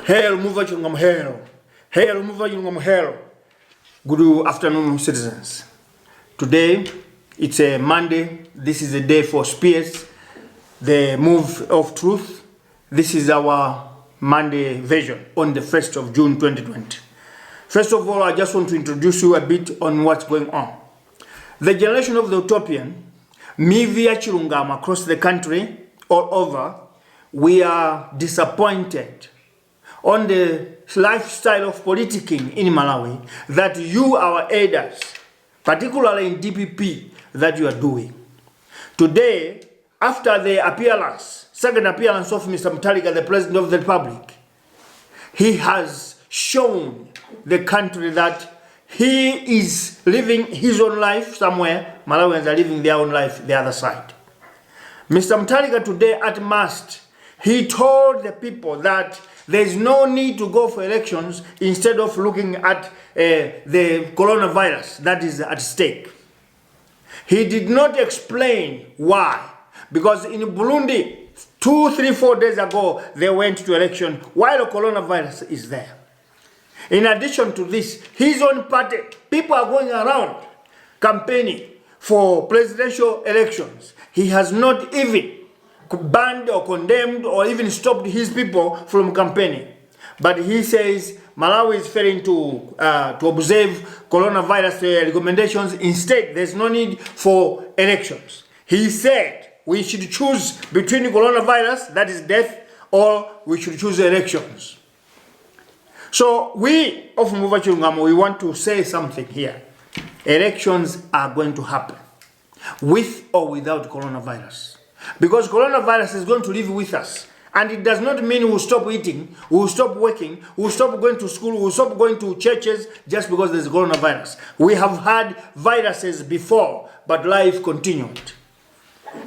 Hail Muvaji Ngam Hail. Hail Muvaji Ngam Hail. Good afternoon, citizens. Today, it's a Monday. This is a day for Spears, the move of truth. This is our Monday version on the 1st of June 2020. First of all, I just want to introduce you a bit on what's going on. The generation of the utopian, Mivia Chirungama across the country, all over, we are disappointed on the lifestyle of politicking in Malawi that you, our elders, particularly in DPP, that you are doing. Today, after the second appearance of Mr. Mutharika, the President of the Republic, he has shown the country that he is living his own life somewhere. Malawians are living their own life the other side. Mr. Mutharika today at Mast, he told the people that there is no need to go for elections instead of looking at the coronavirus that is at stake. He did not explain why. Because in Burundi, 2, 3, 4 days ago, they went to election while the coronavirus is there. In addition to this, his own party, people are going around campaigning for presidential elections. He has not even banned or condemned or even stopped his people from campaigning. But he says Malawi is failing to observe coronavirus recommendations. Instead, there's no need for elections. He said we should choose between coronavirus, that is death, or we should choose elections. So we of Muvaji Chirungamo, we want to say something here. Elections are going to happen, with or without coronavirus. Because coronavirus is going to live with us. And it does not mean we'll stop eating, we'll stop working, we'll stop going to school, we'll stop going to churches just because there's coronavirus. We have had viruses before, but life continued.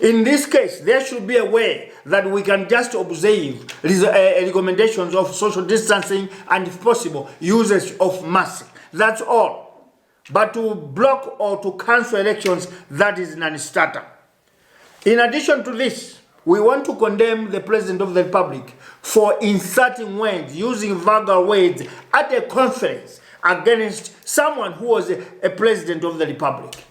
In this case, there should be a way that we can just observe recommendations of social distancing and, if possible, usage of masks. That's all. But to block or to cancel elections, that is non-starter. In addition to this, we want to condemn the President of the Republic for inserting words, using vulgar words at a conference against someone who was a President of the Republic.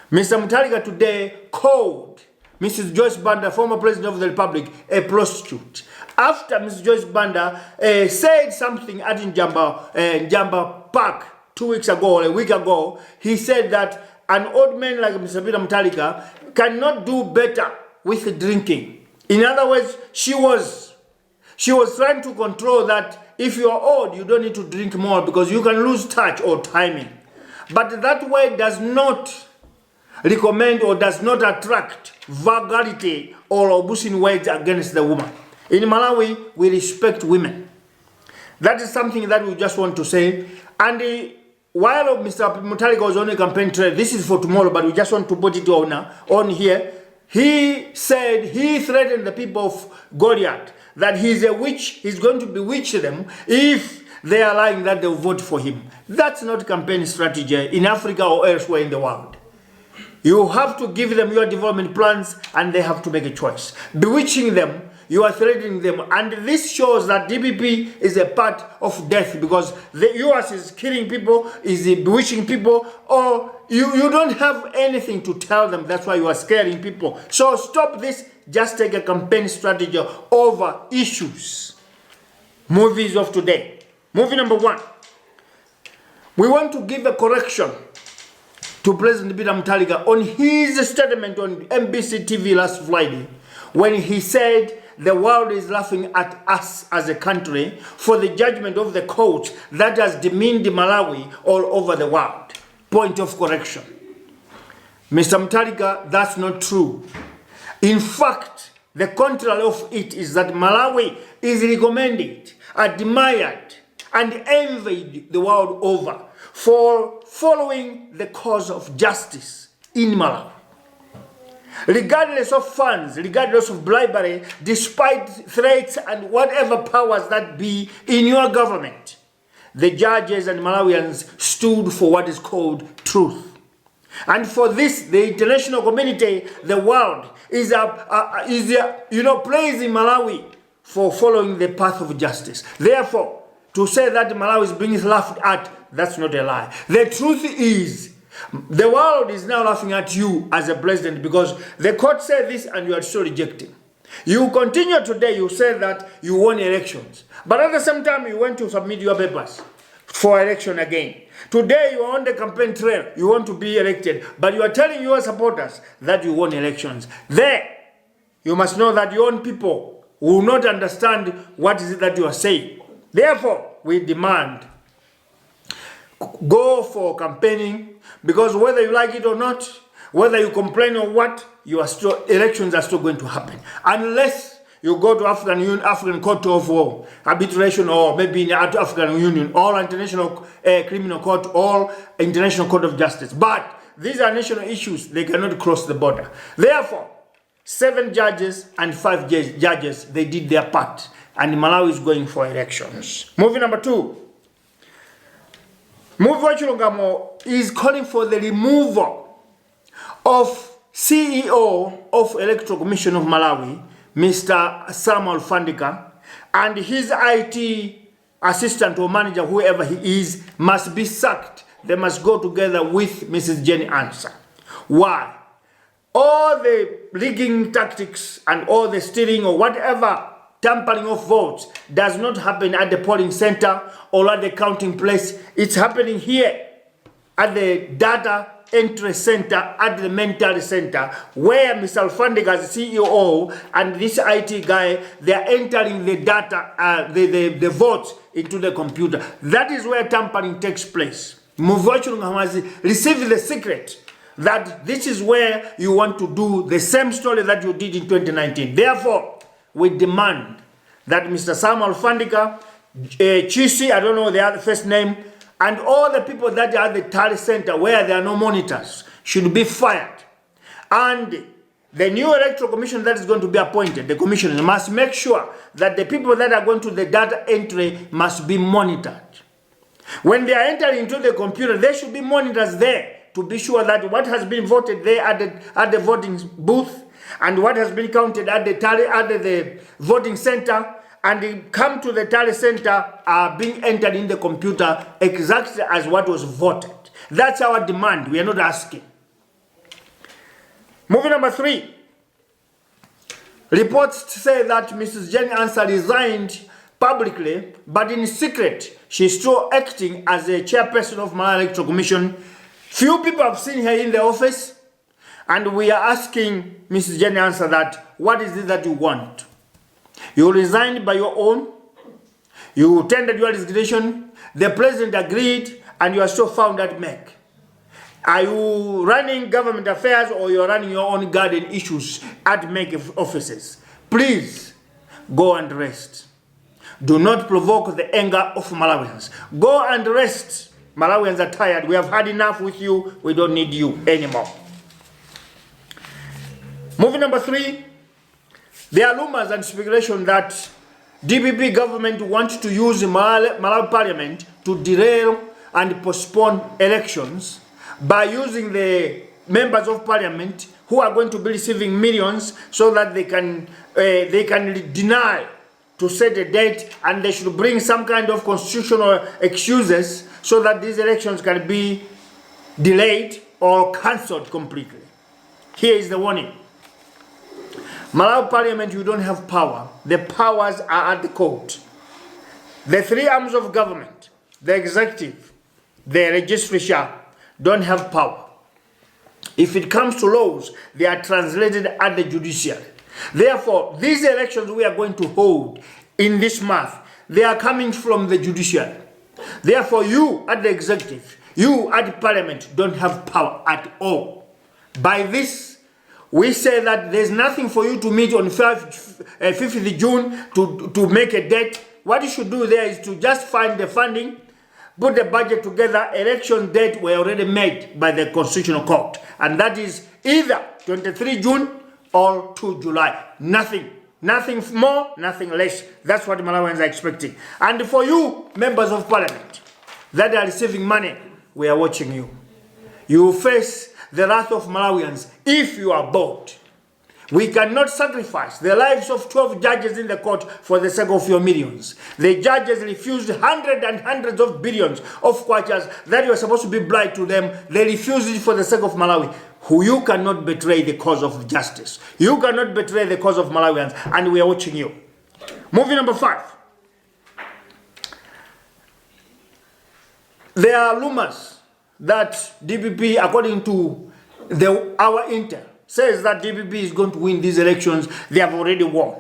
Mr. Mutharika today called Mrs. Joyce Banda, former President of the Republic, a prostitute. After Mrs. Joyce Banda said something at Njamba Park 2 weeks ago or a week ago, he said that an old man like Mr. Peter Mutharika cannot do better with drinking. In other words, she was trying to control that if you are old, you don't need to drink more because you can lose touch or timing. But that way does not recommend or does not attract vulgarity or obscene words against the woman. In Malawi, we respect women. That is something that we just want to say. And while Mr. Mutharika was on a campaign trail, this is for tomorrow, but we just want to put it on here. He said, he threatened the people of Goliath that he's a witch, he's going to bewitch them if they are lying that they'll vote for him. That's not campaign strategy in Africa or elsewhere in the world. You have to give them your development plans and they have to make a choice. Bewitching them, you are threatening them. And this shows that DPP is a part of death because the US is killing people, is bewitching people, or you don't have anything to tell them. That's why you are scaring people. So stop this. Just take a campaign strategy over issues. Movies of today. Movie number 1. We want to give a correction to President Peter Mutharika on his statement on MBC TV last Friday when he said the world is laughing at us as a country for the judgment of the court that has demeaned Malawi all over the world. Point of correction. Mr. Mutharika, that's not true. In fact, the contrary of it is that Malawi is recommended, admired, and envied the world over for following the cause of justice in Malawi. Regardless of funds, regardless of bribery, despite threats and whatever powers that be in your government, the judges and Malawians stood for what is called truth. And for this, the international community, the world, is praising Malawi for following the path of justice. Therefore, to say that Malawi is being laughed at, that's not a lie. The truth is, the world is now laughing at you as a president because the court said this and you are still rejecting. You continue today, you say that you won elections, but at the same time you went to submit your papers for election again. Today you are on the campaign trail, you want to be elected, but you are telling your supporters that you won elections. There, you must know that your own people will not understand what is it that you are saying. Therefore, we demand, go for campaigning, because whether you like it or not, whether you complain or what, elections are still going to happen. Unless you go to African Court of Arbitration, or maybe in the African Union, or International Criminal Court, or International Court of Justice. But these are national issues, they cannot cross the border. Therefore, 7 judges and 5 judges, they did their part. And Malawi is going for elections. Movie number 2. Muvi wa Chilungamo is calling for the removal of CEO of Electoral Commission of Malawi, Mr. Samuel Fandika, and his IT assistant or manager, whoever he is, must be sacked. They must go together with Mrs. Jenny Ansah. Why? All the rigging tactics and all the stealing or whatever tampering of votes does not happen at the polling center or at the counting place. It's happening here at the data entry center, at the mental center, where Mr. Fandika, as CEO, and this IT guy, they are entering the data, the votes into the computer. That is where tampering takes place. Muvi wa Chilungamo has received the secret that this is where you want to do the same story that you did in 2019. Therefore, we demand that Mr. Samuel Fandika, Chisi, I don't know the other first name, and all the people that are at the tally center where there are no monitors should be fired. And the new electoral commission that is going to be appointed, the commissioners, must make sure that the people that are going to the data entry must be monitored. When they are entering into the computer, there should be monitors there to be sure that what has been voted there at the voting booth and what has been counted at the voting center and they come to the tally center are being entered in the computer exactly as what was voted. That's our demand. We are not asking. Movie number 3. Reports say that Mrs. Jenny Ansah resigned publicly, but in secret, she's still acting as a chairperson of Malawi Electoral Commission. Few people have seen her in the office, and we are asking Mrs. Jenny Ansah that, what is it that you want? You resigned by your own, you tendered your resignation, the president agreed, and you are still found at MEC. Are you running government affairs or you are running your own garden issues at MEC offices? Please, go and rest. Do not provoke the anger of Malawians. Go and rest. Malawians are tired. We have had enough with you. We don't need you anymore. Movie number 3. There are rumors and speculation that DPP government wants to use Malawi Parliament to derail and postpone elections by using the members of Parliament who are going to be receiving millions so that they can deny to set a date, and they should bring some kind of constitutional excuses so that these elections can be delayed or cancelled completely. Here is the warning. Malawi Parliament, you don't have power. The powers are at the court. The 3 arms of government, the executive, the legislature, don't have power. If it comes to laws, they are translated at the judiciary. Therefore, these elections we are going to hold in this month, they are coming from the judiciary. Therefore, you at the executive, you at the parliament don't have power at all. By this, we say that there's nothing for you to meet on 5th June to make a date. What you should do there is to just find the funding, put the budget together. Election date were already made by the Constitutional Court. And that is either 23 June or 2 July. Nothing more, nothing less. That's what Malawians are expecting. And for you, members of parliament that are receiving money, we are watching you. You will face the wrath of Malawians if you are bold. We cannot sacrifice the lives of 12 judges in the court for the sake of your millions. The judges refused hundreds and hundreds of billions of kwachas that were supposed to be bribed to them. They refused it for the sake of Malawi. You cannot betray the cause of justice. You cannot betray the cause of Malawians, and we are watching you. Movie number 5. There are rumors that DPP, according to our intel, says that DPP is going to win these elections. They have already won.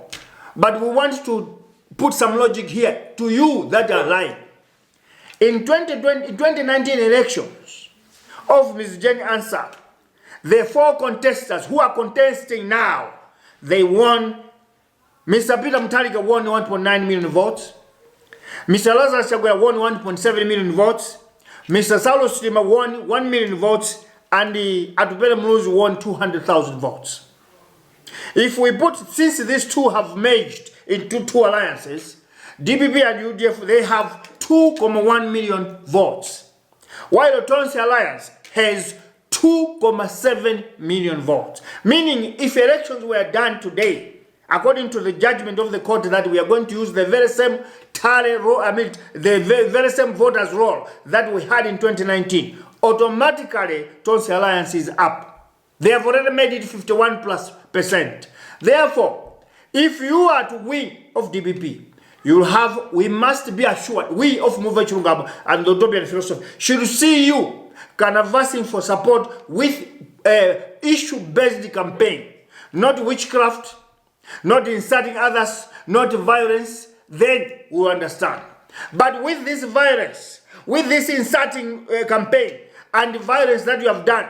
But we want to put some logic here to you that are lying. In 2019 elections of Ms. Jenny Ansah, the 4 contestants who are contesting now, they won. Mr. Peter Mutharika won 1.9 million votes. Mr. Lazarus Chakwera won 1.7 million votes. Mr. Saulo Chilima won 1 million votes. And Atupele Muluzi won 200,000 votes. If we put, since these two have merged into 2 alliances, DPP and UDF, they have 2.1 million votes, while the Tonsi Alliance has 2.7 million votes. Meaning, if elections were done today, according to the judgment of the court, that we are going to use the very same tally roll, the very same voters roll that we had in 2019, automatically Tonsi Alliance is up. They have already made it 51+%. Therefore, if you are to win of DPP, we must be assured, we of Move Chilungamo and the Utopian philosophy should see you canvassing for support with issue-based campaign, not witchcraft, not inciting others, not violence. Then we understand. But with this violence, with this inciting campaign and the violence that you have done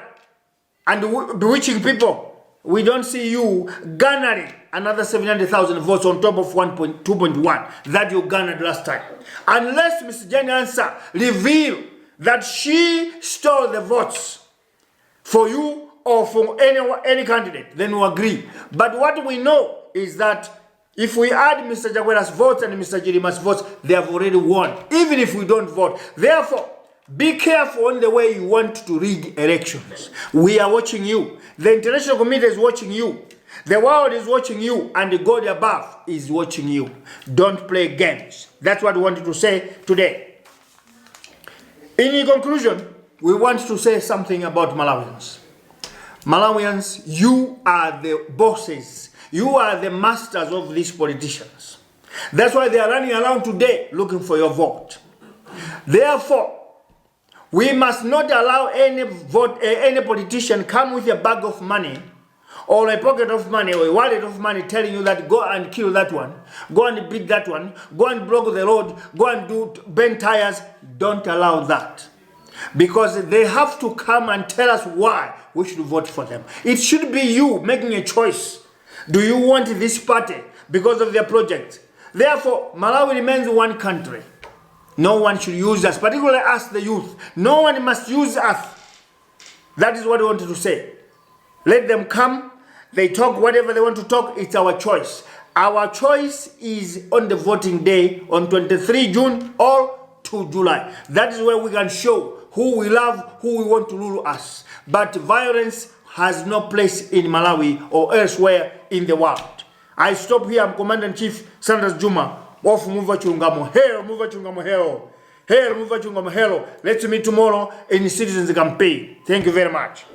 and bewitching people, we don't see you garnering another 700,000 votes on top of 2.1 that you garnered last time. Unless Mr. Jenny Ansah reveal that she stole the votes for you or for any candidate, then we agree. But what we know is that if we add Mr. Chakwera's votes and Mr. Chilima's votes, they have already won, even if we don't vote. Therefore, be careful on the way you want to rig elections. We are watching you. The international community is watching you. The world is watching you, and the God above is watching you. Don't play games. That's what we wanted to say today. In conclusion, we want to say something about Malawians. Malawians, you are the bosses. You are the masters of these politicians. That's why they are running around today looking for your vote. Therefore, we must not allow any politician come with a bag of money or a pocket of money or a wallet of money telling you that go and kill that one, go and beat that one, go and block the road, go and bend tires. Don't allow that. Because they have to come and tell us why we should vote for them. It should be you making a choice. Do you want this party because of their project? Therefore, Malawi remains one country. No one should use us, particularly us, the youth. No one must use us. That is what I wanted to say. Let them come. They talk whatever they want to talk. It's our choice. Our choice is on the voting day on 23 June or 2 July. That is where we can show who we love, who we want to rule us. But violence has no place in Malawi or elsewhere in the world. I stop here. I'm Commander-in-Chief Sanders Juma of Move Chilungamo. Hail, Move Chilungamo, hail. Hail, Move Chilungamo, hail. Let's meet tomorrow in Citizens Campaign. Thank you very much.